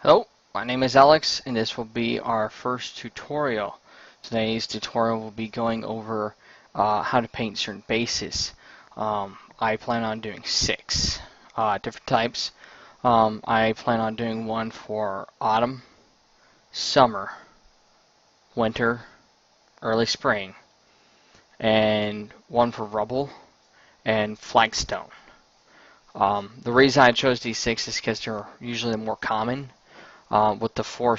Hello, my name is Alex and this will be our first tutorial. Today's tutorial will be going over how to paint certain bases. I plan on doing 6 different types. I plan on doing one for autumn, summer, winter, early spring, and one for rubble and flagstone. The reason I chose these 6 is because they're usually the more common. With the 4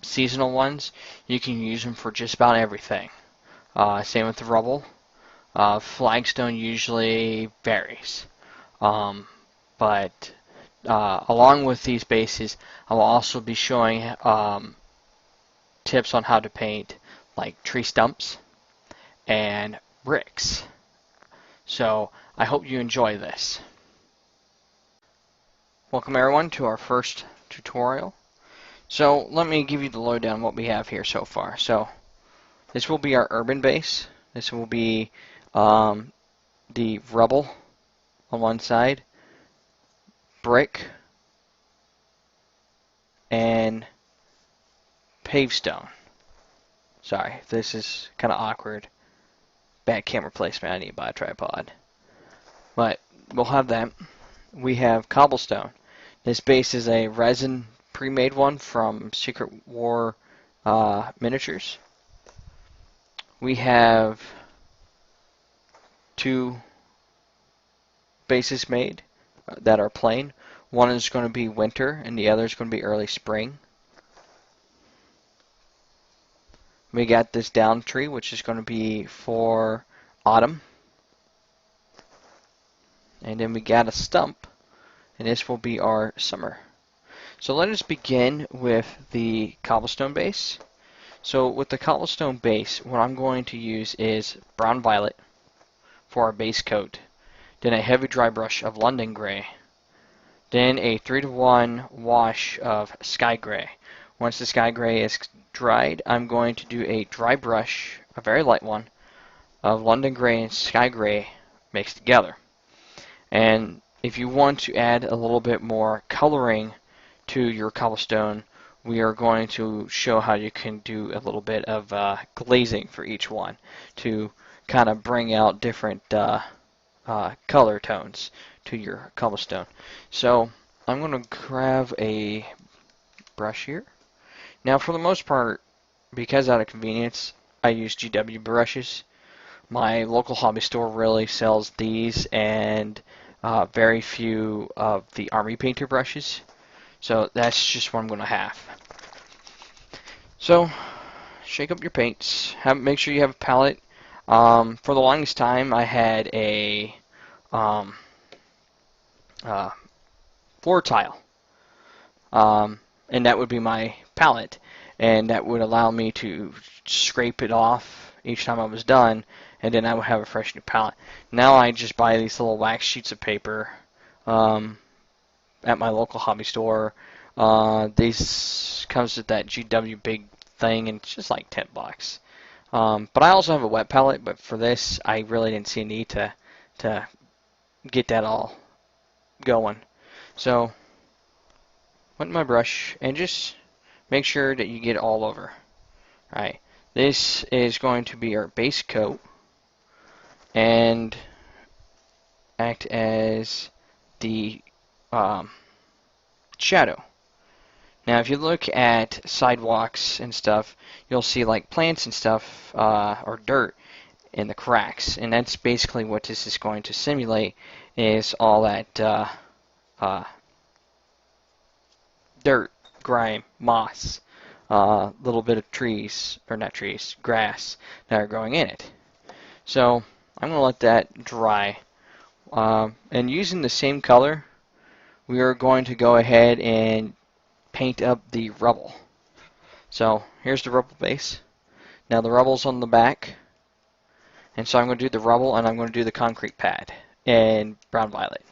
seasonal ones, you can use them for just about everything. Same with the rubble. Flagstone usually varies. But along with these bases, I will also be showing tips on how to paint like tree stumps and bricks. So I hope you enjoy this. Welcome everyone to our first tutorial. So let me give you the lowdown on what we have here so far. So this will be our urban base. This will be the rubble on one side, brick, and pavestone. Sorry, this is kind of awkward. Bad camera placement. I need to buy a tripod. But we'll have that. We have cobblestone. This base is a resin pre-made one from Secret War miniatures. We have 2 bases made that are plain. One is going to be winter and the other is going to be early spring. We got this down tree, which is going to be for autumn. And then we got a stump, and this will be our summer. So let us begin with the cobblestone base. So with the cobblestone base, what I'm going to use is brown violet for our base coat, then a heavy dry brush of London gray, then a 3-to-1 wash of sky gray. Once the sky gray is dried, I'm going to do a dry brush, a very light one, of London gray and sky gray mixed together. And if you want to add a little bit more coloring to your cobblestone, we are going to show how you can do a little bit of glazing for each one to kind of bring out different color tones to your cobblestone. So I'm going to grab a brush here. Now for the most part, because out of convenience, I use GW brushes. My local hobby store really sells these and very few of the army painter brushes. So that's just what I'm going to have. So shake up your paints. Make sure you have a palette. For the longest time, I had a floor tile, and that would be my palette, and that would allow me to scrape it off each time I was done, and then I would have a fresh new palette. Now I just buy these little wax sheets of paper at my local hobby store. These comes with that GW big thing, and it's just like $10. But I also have a wet palette, but for this, I really didn't see a need to get that all going. So, wet my brush, and just make sure that you get it all over. Alright, this is going to be our base coat, and act as the shadow. Now, if you look at sidewalks and stuff, you'll see like plants and stuff, or dirt in the cracks, and that's basically what this is going to simulate, is all that dirt, grime, moss, little bit of trees, or not trees, grass that are growing in it. So I'm going to let that dry. And using the same color, we are going to go ahead and paint up the rubble. So here's the rubble base. Now the rubble's on the back, and so I'm going to do the rubble, and I'm going to do the concrete pad in brown violet.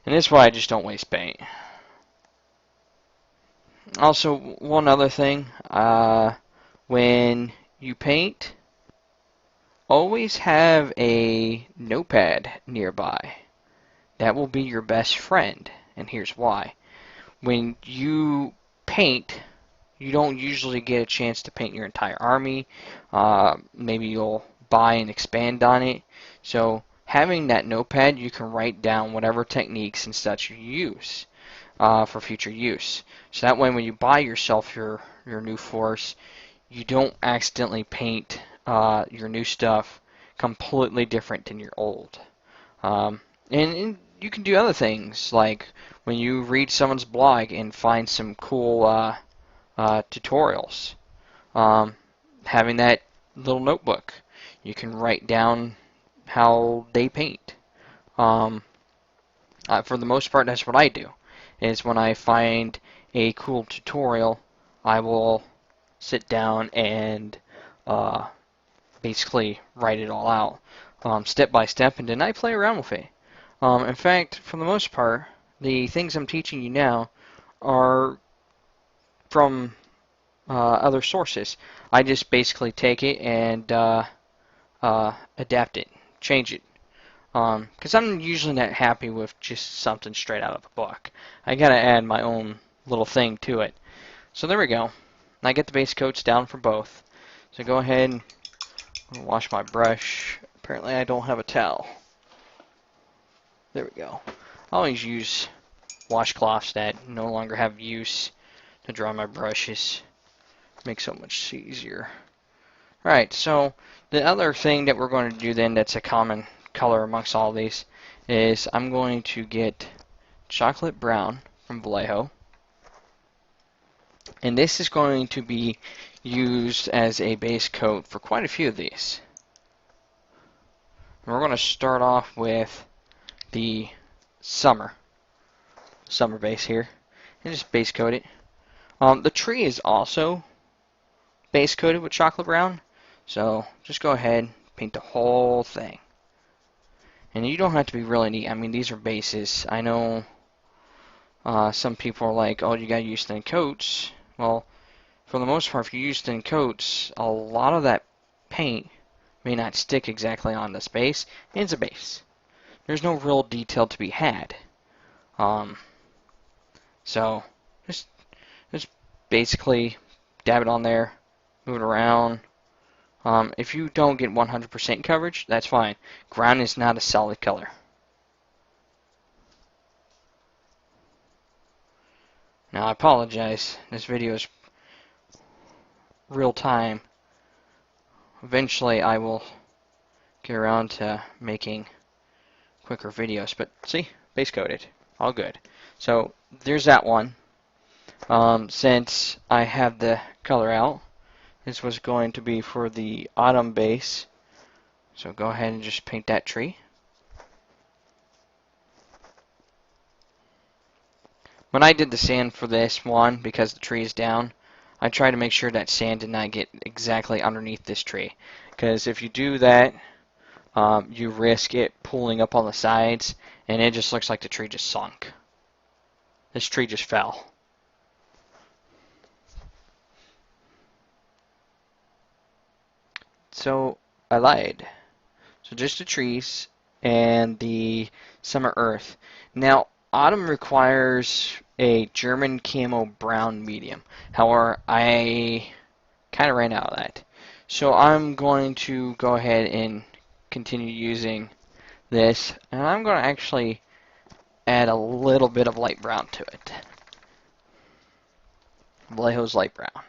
And this is why I just don't waste paint. Also, one other thing, when you paint, always have a notepad nearby. That will be your best friend, and here's why. when you paint, you don't usually get a chance to paint your entire army. Maybe you'll buy and expand on it. So having that notepad, you can write down whatever techniques and such you use for future use. So that way when you buy yourself your new force, you don't accidentally paint your new stuff completely different than your old. And you can do other things, like when you read someone's blog and find some cool tutorials. Um, Having that little notebook, you can write down how they paint. Um, for the most part, that's what I do. Is when I find a cool tutorial, I will sit down and uh, basically write it all out, step by step, and then I play around with it. In fact, for the most part, the things I'm teaching you now are from other sources. I just basically take it and adapt it, change it. Because I'm usually not happy with just something straight out of a book. I gotta add my own little thing to it. So there we go. I get the base coats down for both. So go ahead and wash my brush. Apparently I don't have a towel. There we go. I always use washcloths that no longer have use to dry my brushes. Makes it so much easier. Alright, so the other thing that we're going to do then that's a common color amongst all these is I'm going to get chocolate brown from Vallejo. And this is going to be used as a base coat for quite a few of these. And we're going to start off with the summer base here and just base coat it. The tree is also base coated with chocolate brown, so just go ahead, paint the whole thing. And you don't have to be really neat. I mean, these are bases. I know some people are like, oh, you gotta use thin coats. Well, for the most part, if you use thin coats, a lot of that paint may not stick exactly on this base. It's a base. There's no real detail to be had. So just basically dab it on there, move it around. If you don't get 100% coverage, that's fine. Ground is not a solid color. Now I apologize. This video is real time. Eventually I will get around to making quicker videos. But see, base coated. All good. So there's that one. Since I have the color out, this was going to be for the autumn base. So go ahead and just paint that tree. When I did the sand for this one, because the tree is down, I tried to make sure that sand did not get exactly underneath this tree. Because if you do that, you risk it pulling up on the sides, and it just looks like the tree just sunk. This tree just fell. So I lied. So just the trees and the summer earth. Now, autumn requires a German camo brown medium. However, I kind of ran out of that. So I'm going to go ahead and continue using this, and I'm going to actually add a little bit of light brown to it. Vallejo's light brown.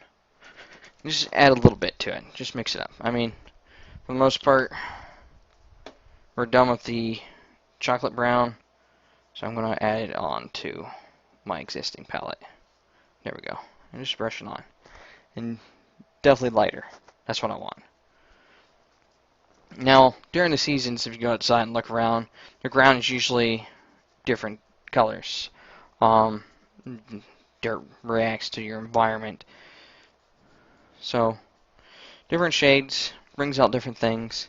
Just add a little bit to it. Just mix it up. I mean, for the most part, we're done with the chocolate brown, so I'm going to add it on to my existing palette. There we go. And just brush it on. And definitely lighter. That's what I want. Now, during the seasons, if you go outside and look around, the ground is usually different colors. Dirt reacts to your environment. So, different shades brings out different things.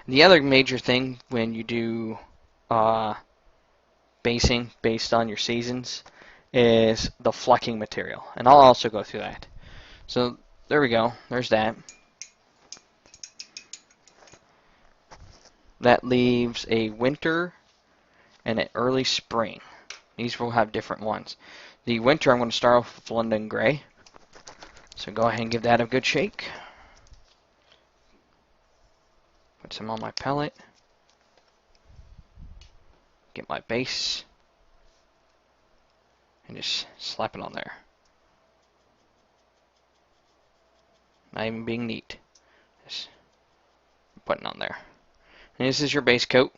The other major thing when you do basing based on your seasons is the flecking material. And I'll also go through that. So, there we go. There's that. That leaves a winter and an early spring. These will have different ones. The winter, I'm going to start off with London Gray. So go ahead and give that a good shake. Put some on my palette. Get my base. And just slap it on there. Not even being neat. Just putting on there. And this is your base coat.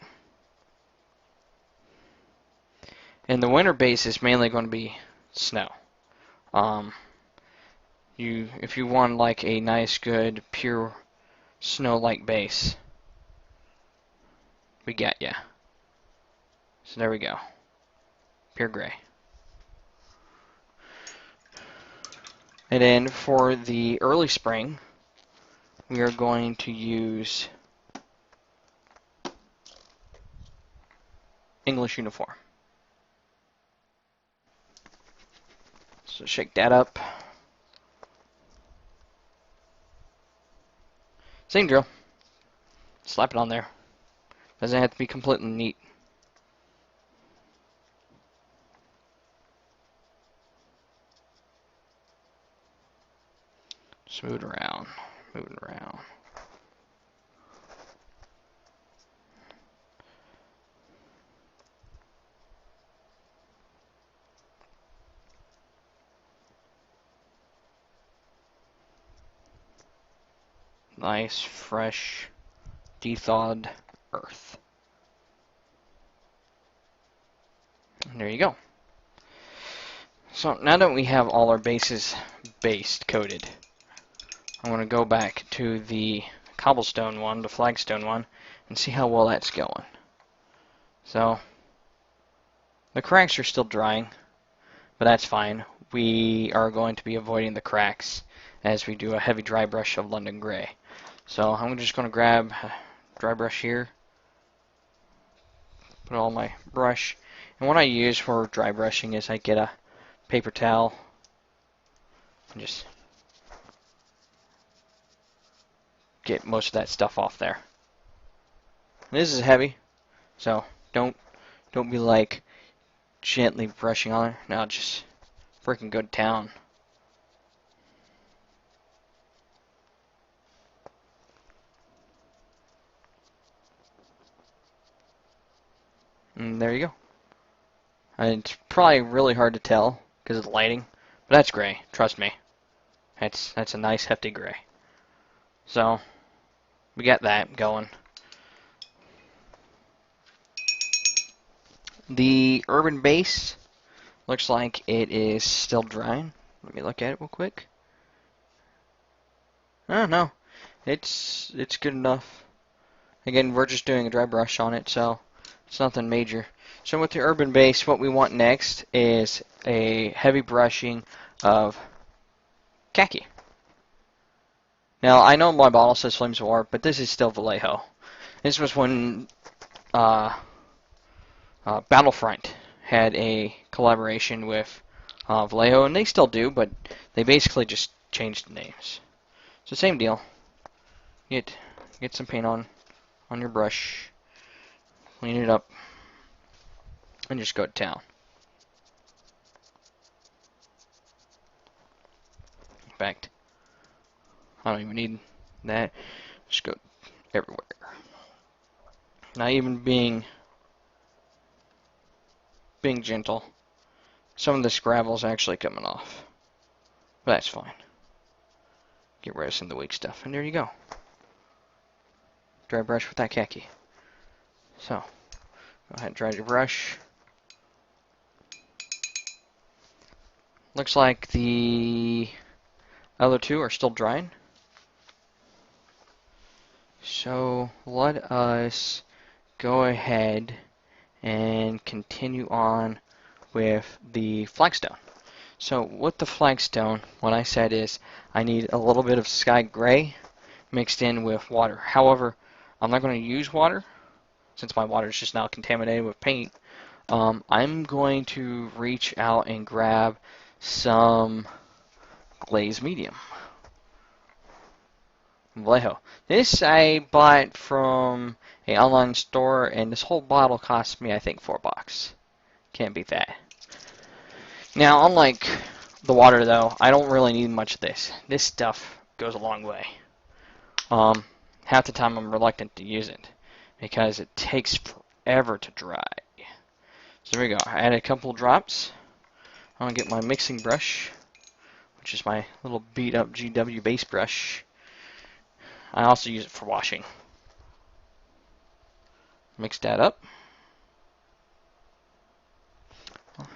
And the winter base is mainly going to be snow. If you want like a nice, good, pure snow-like base, we got ya. So there we go. Pure gray. And then for the early spring, we are going to use English uniform. So shake that up. Same drill. Slap it on there. Doesn't have to be completely neat. Smooth around. Moving around. Nice, fresh, de-thawed earth. And there you go. So now that we have all our bases coated, I'm going to go back to the cobblestone one, the flagstone one, and see how well that's going. So the cracks are still drying, but that's fine. We are going to be avoiding the cracks as we do a heavy dry brush of London Gray. So I'm just going to grab a dry brush here, put all my brush, and what I use for dry brushing is I get a paper towel and just get most of that stuff off there. And this is heavy, so don't be like gently brushing on it. Now just freaking go to town. And there you go. And it's probably really hard to tell because of the lighting, but that's gray. Trust me. That's a nice hefty gray. So we got that going. The urban base looks like it is still drying. Let me look at it real quick. Oh no, it's good enough. Again, we're just doing a dry brush on it, so it's nothing major. So with the urban base, what we want next is a heavy brushing of khaki. Now, I know my bottle says Flames of War, but this is still Vallejo. This was when Battlefront had a collaboration with Vallejo, and they still do, but they basically just changed the names. So same deal. Get some paint on your brush, clean it up, and just go to town. In fact, I don't even need that. Just go everywhere. Not even being gentle. Some of this gravel's actually coming off, but that's fine. Get rid of some of the weak stuff, and there you go. Dry brush with that khaki. So, go ahead and dry your brush. Looks like the other two are still drying. So, let us go ahead and continue on with the flagstone. So, with the flagstone, what I said is I need a little bit of sky gray mixed in with water. However, I'm not going to use water since my water is just now contaminated with paint. I'm going to reach out and grab some glaze medium. Vallejo. This I bought from an online store, and this whole bottle cost me, I think, $4. Can't beat that. Now, unlike the water, though, I don't really need much of this. This stuff goes a long way. Half the time I'm reluctant to use it because it takes forever to dry. So there we go. I added a couple drops. I'm going to get my mixing brush, which is my little beat up GW base brush. I also use it for washing. Mix that up.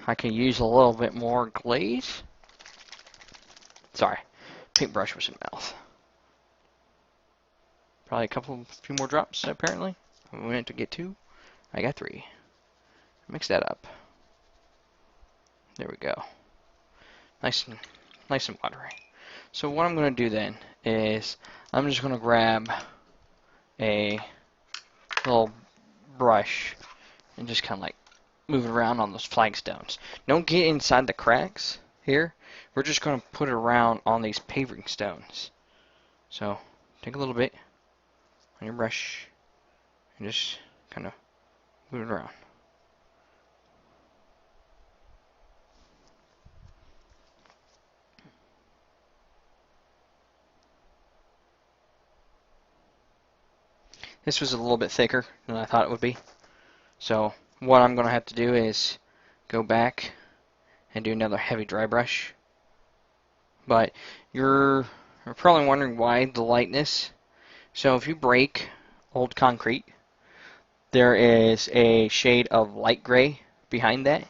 I can use a little bit more glaze. Sorry, paintbrush was in mouth. Probably few more drops apparently. We went to get 2. I got 3. Mix that up. There we go. Nice and watery. So what I'm going to do then is I'm just going to grab a little brush and just kind of like move it around on those flagstones. Don't get inside the cracks here. We're just going to put it around on these paving stones. So take a little bit on your brush and just kind of move it around. This was a little bit thicker than I thought it would be. So what I'm going to have to do is go back and do another heavy dry brush. But you're probably wondering why the lightness. So if you break old concrete, there is a shade of light gray behind that.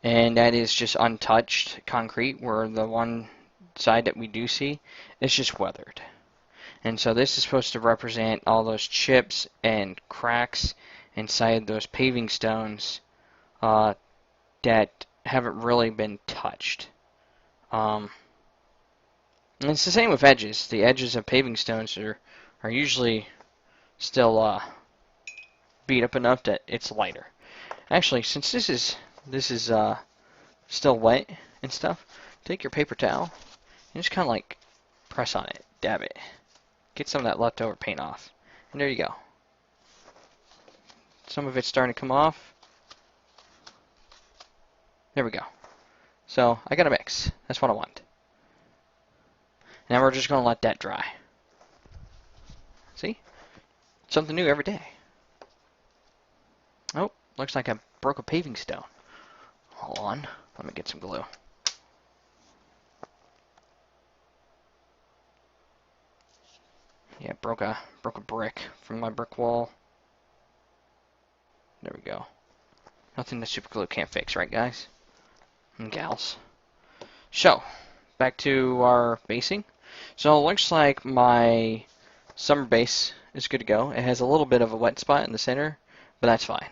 And that is just untouched concrete, where the one side that we do see is just weathered. And so this is supposed to represent all those chips and cracks inside those paving stones that haven't really been touched. And it's the same with edges. The edges of paving stones are usually still beat up enough that it's lighter. Actually, since this is still wet and stuff, take your paper towel and just kind of like press on it, dab it. Get some of that leftover paint off. And there you go. Some of it's starting to come off. There we go. So I got a mix. That's what I want. Now we're just going to let that dry. See? Something new every day. Oh, looks like I broke a paving stone. Hold on. Let me get some glue. Yeah, broke a brick from my brick wall. There we go. Nothing that super glue can't fix, right guys? And gals. So, back to our basing. So it looks like my summer base is good to go. It has a little bit of a wet spot in the center, but that's fine.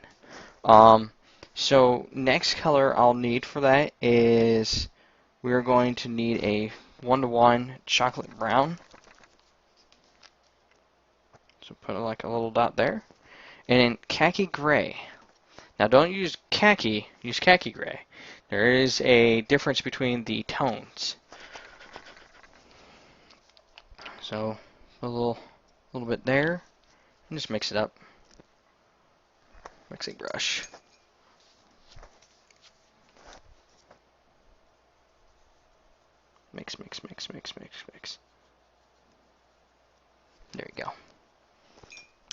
So next color I'll need for that is we're going to need a 1-to-1 chocolate brown. So put like a little dot there. And then khaki gray. Now don't use khaki, use khaki gray. There is a difference between the tones. So a little bit there, and just mix it up. Mixing brush. Mix, mix, mix, mix, mix, mix. There you go.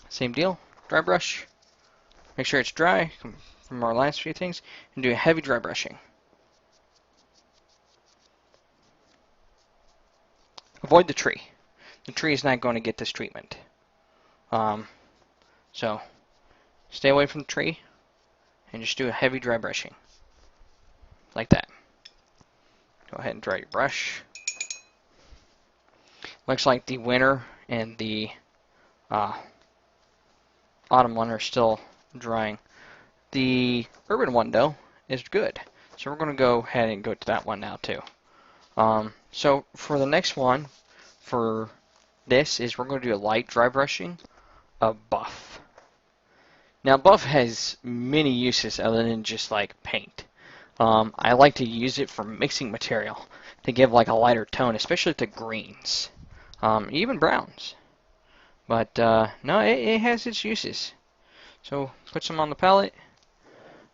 Same deal, dry brush. Make sure it's dry from our last few things, and do a heavy dry brushing. Avoid the tree. The tree is not going to get this treatment. So stay away from the tree and just do a heavy dry brushing. Like that. Go ahead and dry your brush. Looks like the winter and the autumn one are still drying. The urban one, though, is good. So we're going to go ahead and go to that one now, too. So for the next one, for this, is we're going to do a light dry brushing of buff. Now, buff has many uses other than just like paint. I like to use it for mixing material to give like a lighter tone, especially to greens, even browns. But no, it has its uses. So put some on the palette.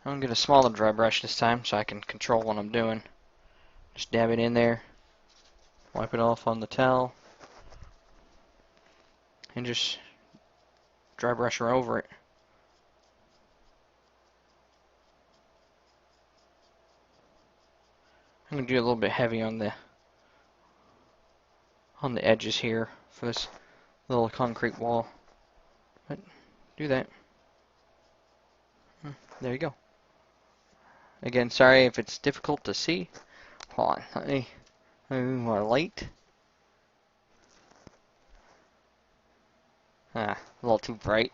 I'm going to get a smaller dry brush this time so I can control what I'm doing. Just dab it in there, wipe it off on the towel, and just dry brush her over it. I'm going to do a little bit heavy on the edges here for this little concrete wall. But do that. There you go. Again, sorry if it's difficult to see. Hold on, let me move my light. A little too bright.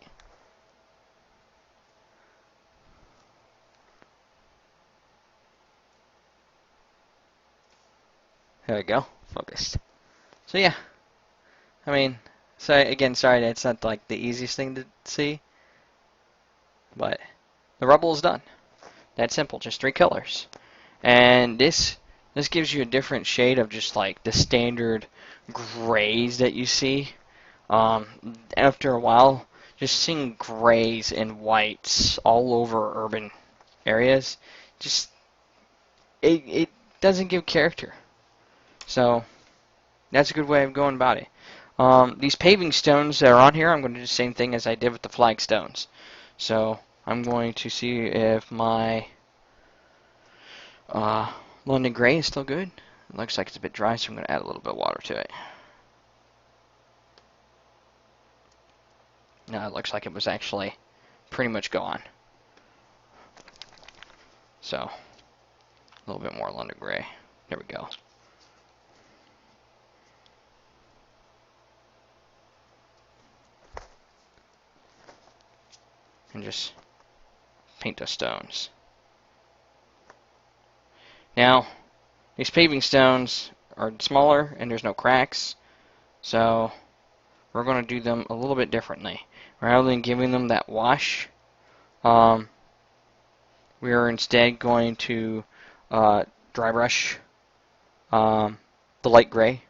There we go, focused. So yeah, I mean, sorry that it's not like the easiest thing to see, but the rubble is done. That's simple, just 3 colors. And this gives you a different shade of just like the standard grays that you see. After a while, just seeing grays and whites all over urban areas, just it doesn't give character. So that's a good way of going about it. These paving stones that are on here, I'm going to do the same thing as I did with the flagstones. So I'm going to see if my London Gray is still good. It looks like it's a bit dry, so I'm going to add a little bit of water to it. Now it looks like it was actually pretty much gone. So a little bit more London Gray. There we go. And just paint those stones. Now, these paving stones are smaller and there's no cracks, so we're going to do them a little bit differently. Rather than giving them that wash, we are instead going to dry brush the light gray,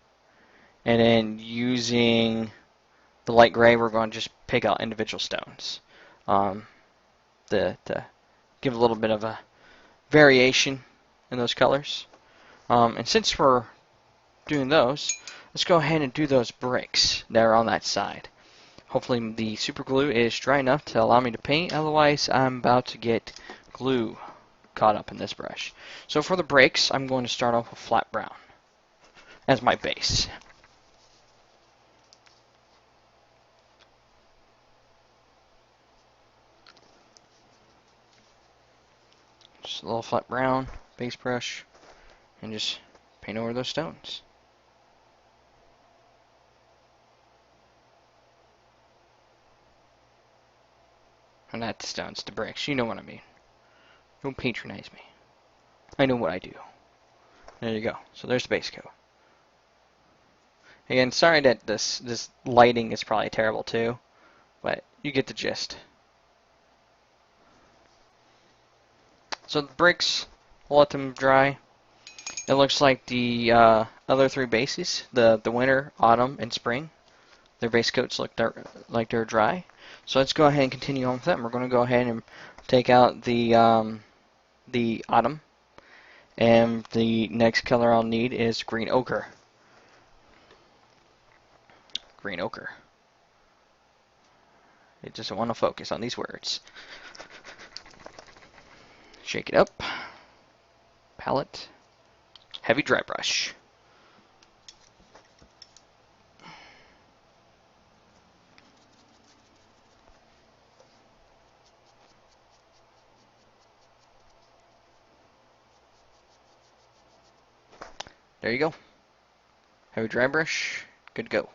and then using the light gray, we're going to just pick out individual stones to give a little bit of a variation in those colors. And since we're doing those, let's go ahead and do those bricks that are on that side. Hopefully the super glue is dry enough to allow me to paint, otherwise I'm about to get glue caught up in this brush. So for the bricks, I'm going to start off with flat brown as my base. Just a little flat brown base brush, and just paint over those stones. Or not the stones, the bricks, you know what I mean. Don't patronize me. I know what I do. There you go. So there's the base coat. Again, sorry that this lighting is probably terrible too, but you get the gist. So the bricks, we'll let them dry. It looks like the other 3 bases, the winter, autumn, and spring, their base coats look like they're dry. So let's go ahead and continue on with them. We're going to go ahead and take out the autumn, and the next color I'll need is green ochre. Green ochre. It doesn't want to focus on these words. Shake it up. Palette. Heavy dry brush. There you go. Heavy dry brush. Good to go.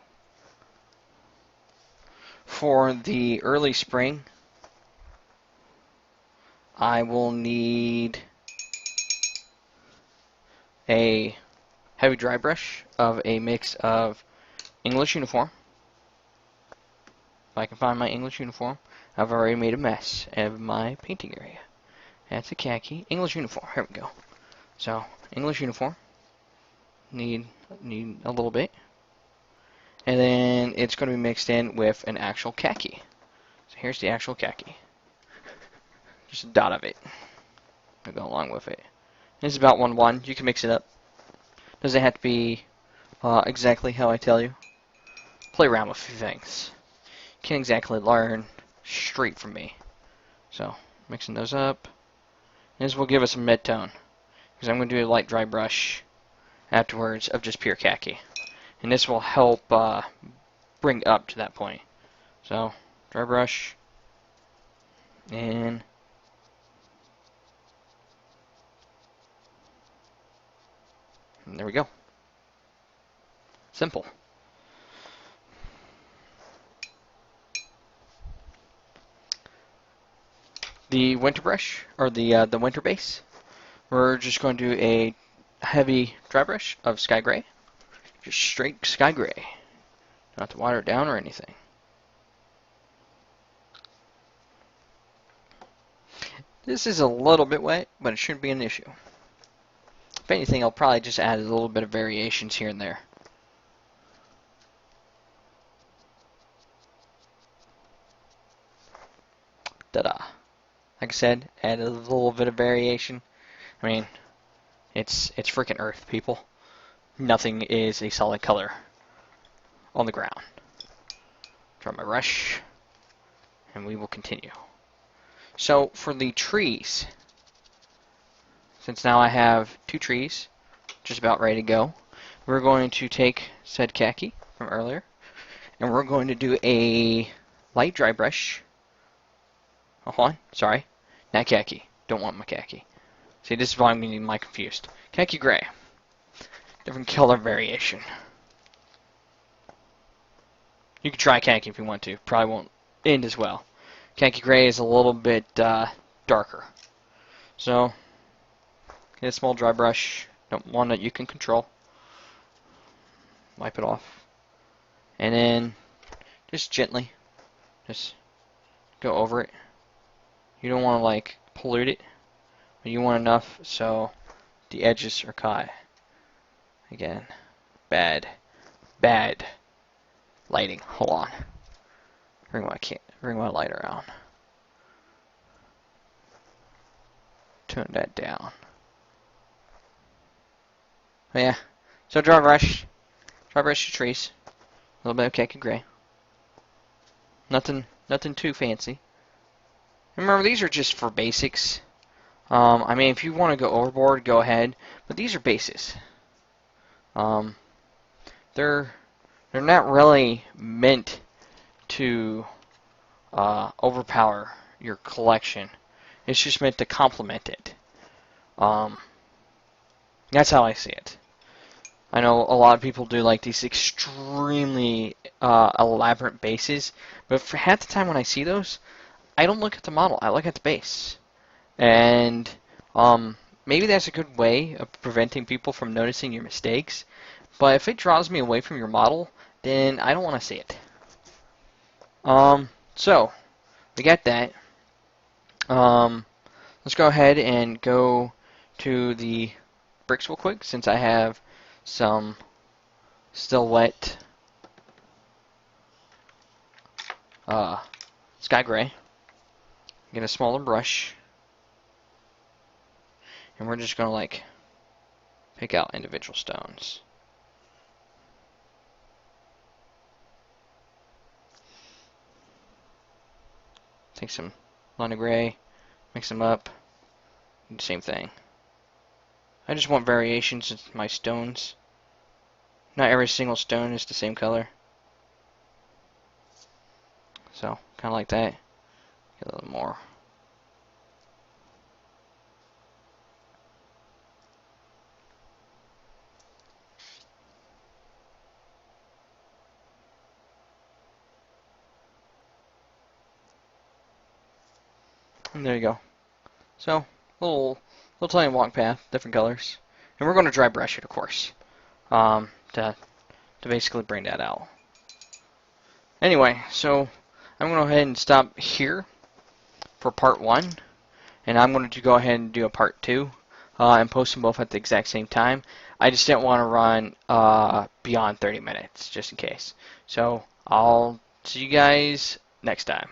For the early spring, I will need a heavy dry brush of a mix of English uniform. If I can find my English uniform, I've already made a mess of my painting area. That's a khaki. English uniform. Here we go. So, English uniform. Need a little bit. And then it's going to be mixed in with an actual khaki. So here's the actual khaki. Just a dot of it. to go along with it. It's about 1-1. You can mix it up. Doesn't have to be exactly how I tell you. Play around with a few things. Can't exactly learn straight from me. So, mixing those up. This will give us a mid-tone. Because I'm going to do a light dry brush afterwards of just pure khaki. And this will help bring up to that point. So, dry brush. And there we go. Simple. The winter brush, or the winter base, we're just going to do a heavy dry brush of sky gray. Just straight sky gray. Not to water it down or anything. This is a little bit wet, but it shouldn't be an issue. If anything, I'll probably just add a little bit of variations here and there. Ta-da. Like I said, add a little bit of variation. I mean, it's freaking Earth, people. Nothing is a solid color on the ground. Draw my brush, and we will continue. So for the trees, since now I have 2 trees just about ready to go, we're going to take said khaki from earlier, and we're going to do a light dry brush. Oh, hold on, sorry, not khaki. Don't want my khaki. See, this is why I'm getting my confused. Khaki gray, different color variation. You can try khaki if you want to. Probably won't end as well. Khaki gray is a little bit darker. So, get a small dry brush, one that you can control. Wipe it off. And then, just gently, just go over it. You don't want to like pollute it, but you want enough so the edges are caught. Again, bad lighting. Hold on. Bring my lighter out. Turn that down. But yeah. So dry brush your trees. A little bit of khaki gray. Nothing too fancy. Remember, these are just for basics. I mean, if you want to go overboard, go ahead. But these are bases. They're not really meant to overpower your collection. It's just meant to complement it. That's how I see it. I know a lot of people do like these extremely elaborate bases, but for half the time when I see those, I don't look at the model. I look at the base. And maybe that's a good way of preventing people from noticing your mistakes. But if it draws me away from your model, then I don't want to see it. So, we got that. Let's go ahead and go to the bricks real quick, since I have some still wet sky gray. Get a smaller brush, and we're just going to like pick out individual stones. Take some line of gray, mix them up, do the same thing. I just want variations in my stones. Not every single stone is the same color. So, kind of like that. Get a little more. And there you go. So, little tiny walk path, different colors. And we're going to dry brush it, of course, to basically bring that out. Anyway, so I'm going to go ahead and stop here for part 1. And I'm going to go ahead and do a part 2 and post them both at the exact same time. I just didn't want to run beyond 30 minutes, just in case. So I'll see you guys next time.